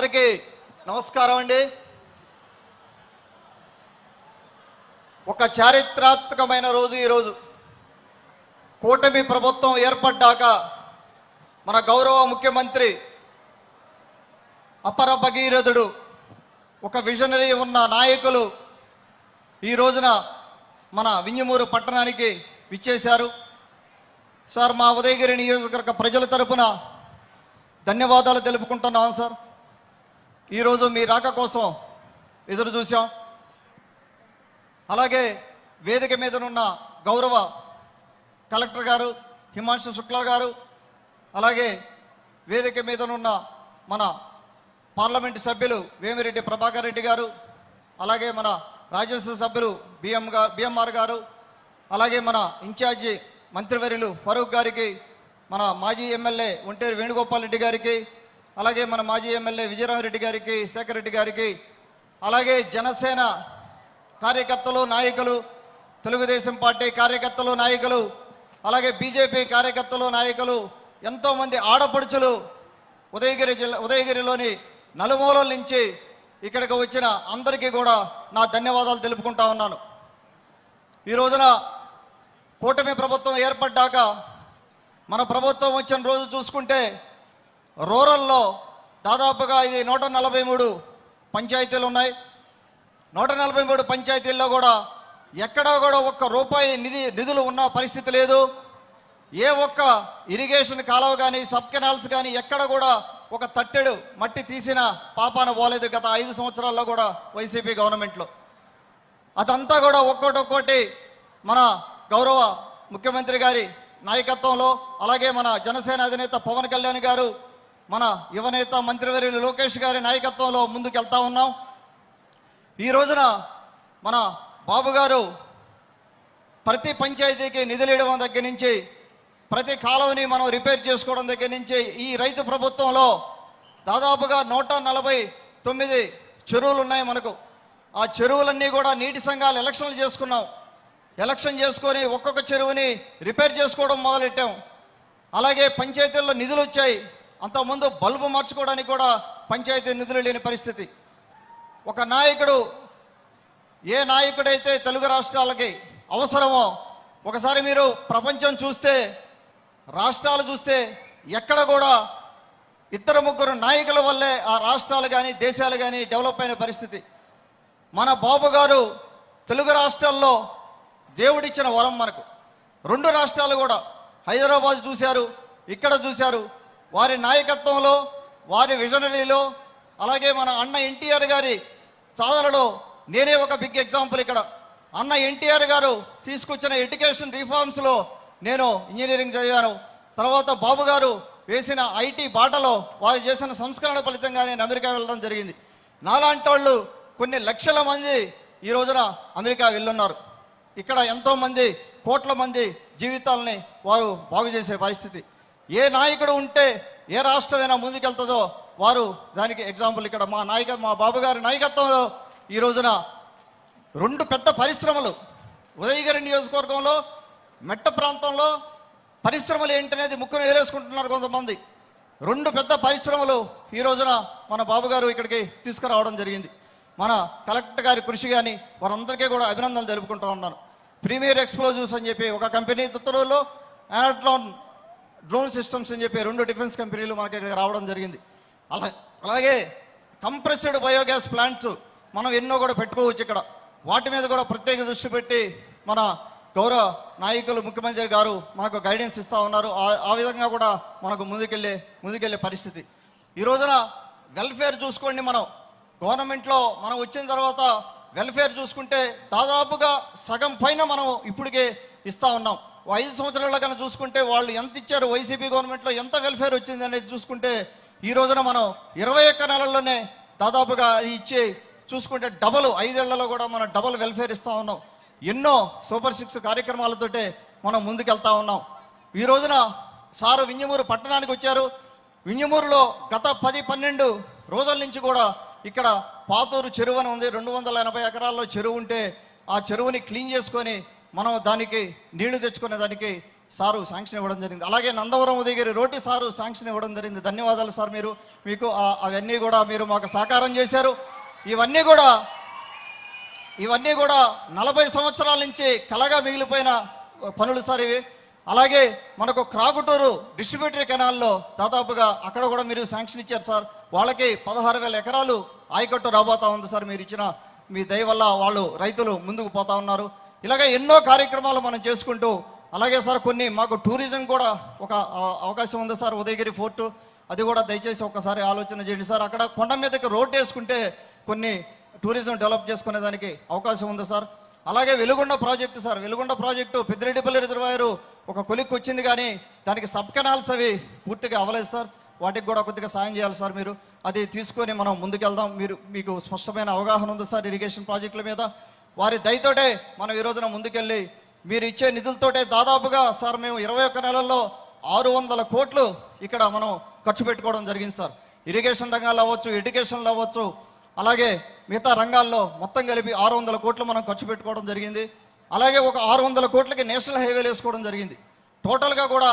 అందరికీ నమస్కారం అండి. ఒక చారిత్రాత్మకమైన రోజు ఈరోజు. కూటమి ప్రభుత్వం ఏర్పడ్డాక మన గౌరవ ముఖ్యమంత్రి అపర భగీరథుడు, ఒక విజనరీ ఉన్న నాయకులు ఈ రోజున మన వింజమూరు పట్టణానికి విచ్చేశారు. సార్, మా ఉదయగిరి నియోజకవర్గ ప్రజల తరపున ధన్యవాదాలు తెలుపుకుంటున్నాం సార్. ఈరోజు మీ రాక కోసం ఎదురు చూసాం. అలాగే వేదిక మీదనున్న గౌరవ కలెక్టర్ గారు హిమాంశు శుక్లా గారు, అలాగే వేదిక మీదనున్న మన పార్లమెంటు సభ్యులు వేమిరెడ్డి ప్రభాకర్ రెడ్డి గారు, అలాగే మన రాజ్యసభ సభ్యులు బిఎంఆర్ గారు, అలాగే మన ఇన్ఛార్జి మంత్రివర్యులు ఫరూక్ గారికి, మన మాజీ ఎమ్మెల్యే ఒంటేరు వేణుగోపాల్ రెడ్డి గారికి, అలాగే మన మాజీ ఎమ్మెల్యే విజయరామరెడ్డి గారికి, శేఖర్ రెడ్డి గారికి, అలాగే జనసేన కార్యకర్తలు నాయకులు, తెలుగుదేశం పార్టీ కార్యకర్తలు నాయకులు, అలాగే బీజేపీ కార్యకర్తలు నాయకులు, ఎంతోమంది ఆడపడుచులు ఉదయగిరిలోని నలుమూలల నుంచి ఇక్కడికి వచ్చిన అందరికీ కూడా నా ధన్యవాదాలు తెలుపుకుంటా ఉన్నాను. ఈ రోజున కూటమి ప్రభుత్వం ఏర్పడ్డాక మన ప్రభుత్వం వచ్చిన రోజు చూసుకుంటే రూరల్లో దాదాపుగా ఇది 143 పంచాయతీలు ఉన్నాయి. 143 పంచాయతీల్లో కూడా ఎక్కడా కూడా ఒక్క రూపాయి నిధులు ఉన్న పరిస్థితి లేదు. ఏ ఒక్క ఇరిగేషన్ కాలువ కానీ సబ్ కెనాల్స్ కానీ ఎక్కడ కూడా ఒక తట్టెడు మట్టి తీసిన పాపాన పోలేదు గత 5 సంవత్సరాల్లో కూడా వైసీపీ గవర్నమెంట్లో. అదంతా కూడా ఒక్కోటి మన గౌరవ ముఖ్యమంత్రి గారి నాయకత్వంలో, అలాగే మన జనసేన అధినేత పవన్ కళ్యాణ్ గారు, మన యువనేత మంత్రివర్యులు లోకేష్ గారి నాయకత్వంలో ముందుకెళ్తా ఉన్నాం. ఈ రోజున మన బాబు గారు ప్రతి పంచాయతీకి నిధులు ఇవ్వడం దగ్గర నుంచి, ప్రతి కాలువని మనం రిపేర్ చేసుకోవడం దగ్గర నుంచి, ఈ రైతు ప్రభుత్వంలో దాదాపుగా 149 చెరువులు ఉన్నాయి మనకు. ఆ చెరువులన్నీ కూడా నీటి సంఘాలు ఎలక్షన్లు చేసుకున్నాం. ఎలక్షన్ చేసుకొని ఒక్కొక్క చెరువుని రిపేర్ చేసుకోవడం మొదలెట్టాం. అలాగే పంచాయతీల్లో నిధులు వచ్చాయి. అంతకుముందు బల్బు మార్చుకోవడానికి కూడా పంచాయతీ నిధులు లేని పరిస్థితి. ఒక నాయకుడు, ఏ నాయకుడైతే తెలుగు రాష్ట్రాలకి అవసరమో, ఒకసారి మీరు ప్రపంచం చూస్తే, రాష్ట్రాలు చూస్తే ఎక్కడ కూడా 2-3 నాయకుల వల్లే ఆ రాష్ట్రాలు కానీ దేశాలు కానీ డెవలప్ అయిన పరిస్థితి. మన బాబు గారు తెలుగు రాష్ట్రాల్లో దేవుడిచ్చిన వరం మనకు. 2 రాష్ట్రాలు కూడా, హైదరాబాద్ చూశారు, ఇక్కడ చూశారు. వారి నాయకత్వంలో, వారి విజనరీలో, అలాగే మన అన్న ఎన్టీఆర్ గారి సాధనలో నేనే ఒక బిగ్ ఎగ్జాంపుల్. ఇక్కడ అన్న ఎన్టీఆర్ గారు తీసుకొచ్చిన ఎడ్యుకేషన్ రిఫార్మ్స్లో నేను ఇంజనీరింగ్ చదివాను. తర్వాత బాబు గారు వేసిన ఐటీ బాటలో వారు చేసిన సంస్కరణ ఫలితంగా నేను అమెరికా వెళ్ళడం జరిగింది. నాలాంటి వాళ్ళు కొన్ని లక్షల మంది ఈ రోజున అమెరికా వెళ్ళున్నారు. ఇక్కడ ఎంతోమంది, కోట్ల మంది జీవితాలని వారు బాగు చేసే పరిస్థితి. ఏ నాయకుడు ఉంటే ఏ రాష్ట్రమైనా ముందుకెళ్తుందో వారు దానికి ఎగ్జాంపుల్. ఇక్కడ మా బాబు గారి నాయకత్వంలో ఈ రోజున 2 పెద్ద పరిశ్రమలు ఉదయగిరి నియోజకవర్గంలో, మెట్ట ప్రాంతంలో పరిశ్రమలు ఏంటనేది ముక్కును ఏరేసుకుంటున్నారు కొంతమంది. 2 పెద్ద పరిశ్రమలు ఈ రోజున మన బాబు గారు ఇక్కడికి తీసుకురావడం జరిగింది. మన కలెక్టర్ గారి కృషి కానీ వారందరికీ కూడా అభినందనలు తెలుపుకుంటూ ఉన్నాను. ప్రీమియర్ ఎక్స్ప్లోజివ్స్ అని చెప్పి ఒక కంపెనీ, తుత్తూరులో యానట్లాన్ డ్రోన్ సిస్టమ్స్ అని చెప్పి 2 డిఫెన్స్ కంపెనీలు మనకి ఇక్కడికి రావడం జరిగింది. అలాగే కంప్రెస్డ్ బయోగ్యాస్ ప్లాంట్స్ మనం ఎన్నో కూడా పెట్టుకోవచ్చు ఇక్కడ. వాటి మీద కూడా ప్రత్యేక దృష్టి పెట్టి మన గౌరవ నాయకులు ముఖ్యమంత్రి గారు మనకు గైడెన్స్ ఇస్తూ ఉన్నారు. ఆ విధంగా కూడా మనకు ముందుకెళ్ళే పరిస్థితి. ఈ రోజున వెల్ఫేర్ చూసుకోండి. మనం గవర్నమెంట్లో మనం వచ్చిన తర్వాత వెల్ఫేర్ చూసుకుంటే దాదాపుగా సగం పైన మనం ఇప్పటికే ఇస్తూ ఉన్నాం. 5 సంవత్సరాల కన్నా చూసుకుంటే వాళ్ళు ఎంత ఇచ్చారు, వైసీపీ గవర్నమెంట్లో ఎంత వెల్ఫేర్ వచ్చింది అనేది చూసుకుంటే ఈ రోజున మనం 21 నెలల్లోనే దాదాపుగా ఇచ్చి చూసుకుంటే డబల్, 5 ఏళ్లలో కూడా మనం డబల్ వెల్ఫేర్ ఇస్తూ ఉన్నాం. ఎన్నో సూపర్ 6 కార్యక్రమాలతోటే మనం ముందుకెళ్తా ఉన్నాం. ఈ రోజున సారు వింజమూరు పట్టణానికి వచ్చారు. వింజమూరులో గత 10-12 రోజుల నుంచి కూడా ఇక్కడ పాతూరు చెరువు అని ఉంది. 280 ఎకరాల్లో చెరువు ఉంటే ఆ చెరువుని క్లీన్ చేసుకొని మనం దానికి నీళ్లు తెచ్చుకునే దానికి సారు శాంక్షన్ ఇవ్వడం జరిగింది. అలాగే నందవరం ఉదయగిరి రోటి సారు శాంక్షన్ ఇవ్వడం జరిగింది. ధన్యవాదాలు సార్. మీకు అవన్నీ కూడా మీరు మాకు సహకారం చేశారు. ఇవన్నీ కూడా 40 సంవత్సరాల నుంచి కలగా మిగిలిపోయిన పనులు సార్ ఇవి. అలాగే మనకు క్రాకుటూరు డిస్ట్రిబ్యూటరీ కెనాల్లో దాదాపుగా అక్కడ కూడా మీరు శాంక్షన్ ఇచ్చారు సార్. వాళ్ళకి 16,000 ఎకరాలు ఆయకట్టు రాబోతా ఉంది సార్. మీరు ఇచ్చిన మీ దయ వల్ల వాళ్ళు రైతులు ముందుకు పోతా ఉన్నారు. ఇలాగే ఎన్నో కార్యక్రమాలు మనం చేసుకుంటూ, అలాగే సార్ కొన్ని మాకు టూరిజం కూడా ఒక అవకాశం ఉంది సార్. ఉదయగిరి ఫోర్టు అది కూడా దయచేసి ఒక్కసారి ఆలోచన చేయండి సార్. అక్కడ కొండ మీదకి రోడ్ వేసుకుంటే కొన్ని టూరిజం డెవలప్ చేసుకునే దానికి అవకాశం ఉంది సార్. అలాగే Veligonda project sir. Veligonda project Peddireddipalli reservoir ఒక కొలిక్కి వచ్చింది, కానీ దానికి సబ్ కెనాల్స్ అవి పూర్తిగా అవ్వలేదు సార్. వాటికి కూడా కొద్దిగా సాయం చేయాలి సార్. మీరు అది తీసుకొని మనం ముందుకెళ్దాం. మీకు స్పష్టమైన అవగాహన ఉంది సార్ ఇరిగేషన్ ప్రాజెక్టుల మీద. వారి దయతోటే మనం ఈ రోజున ముందుకెళ్ళి మీరు ఇచ్చే నిధులతోటే దాదాపుగా సార్ మేము 21 నెలల్లో 600 కోట్లు ఇక్కడ మనం ఖర్చు పెట్టుకోవడం జరిగింది సార్. ఇరిగేషన్ రంగాల్లో అవ్వచ్చు, ఎడ్యుకేషన్లో అవ్వచ్చు, అలాగే మిగతా రంగాల్లో మొత్తం కలిపి 600 కోట్లు మనం ఖర్చు పెట్టుకోవడం జరిగింది. అలాగే ఒక 600 కోట్లకి నేషనల్ హైవేలు వేసుకోవడం జరిగింది. టోటల్గా కూడా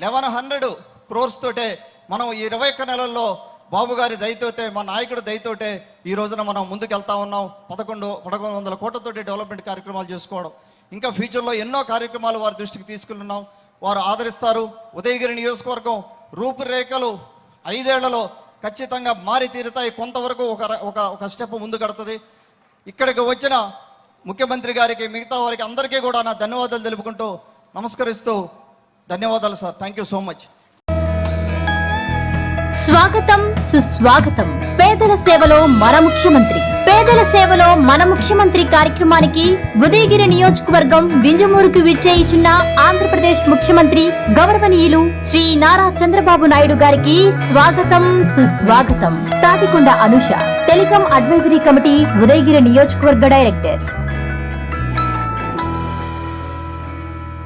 1100 crores తోటే మనం ఈ 21 నెలల్లో బాబు గారి దయతోటే, మా నాయకుడి దయతోటే ఈ రోజున మనం ముందుకెళ్తా ఉన్నాం. 1100 కోట్లతోటి డెవలప్మెంట్ కార్యక్రమాలు చేసుకోవడం, ఇంకా ఫ్యూచర్లో ఎన్నో కార్యక్రమాలు వారి దృష్టికి తీసుకెళ్ళున్నాం. వారు ఆదరిస్తారు. ఉదయగిరి నియోజకవర్గం రూపురేఖలు 5 ఏళ్లలో ఖచ్చితంగా మారి తీరుతాయి. కొంతవరకు ఒక స్టెప్ ముందు కడుతుంది. ఇక్కడికి వచ్చిన ముఖ్యమంత్రి గారికి, మిగతా వారికి అందరికీ కూడా నా ధన్యవాదాలు తెలుపుకుంటూ నమస్కరిస్తూ ధన్యవాదాలు sir. Thank you so much. స్వాగతం, సుస్వాగతం. పేదల సేవలో మన ముఖ్యమంత్రి, పేదల సేవలో మన ముఖ్యమంత్రి కార్యక్రమానికి ఉదయగిరి నియోజకవర్గం వింజమూరుకు విచ్చేయిచున్న ఆంధ్రప్రదేశ్ ముఖ్యమంత్రి గౌరవనీయులు శ్రీ నారా చంద్రబాబు నాయుడు గారికి స్వాగతం, సుస్వాగతం. Tatikonda Anusha, telecom advisory committee, Udayagiri నియోజకవర్గ డైరెక్టర్.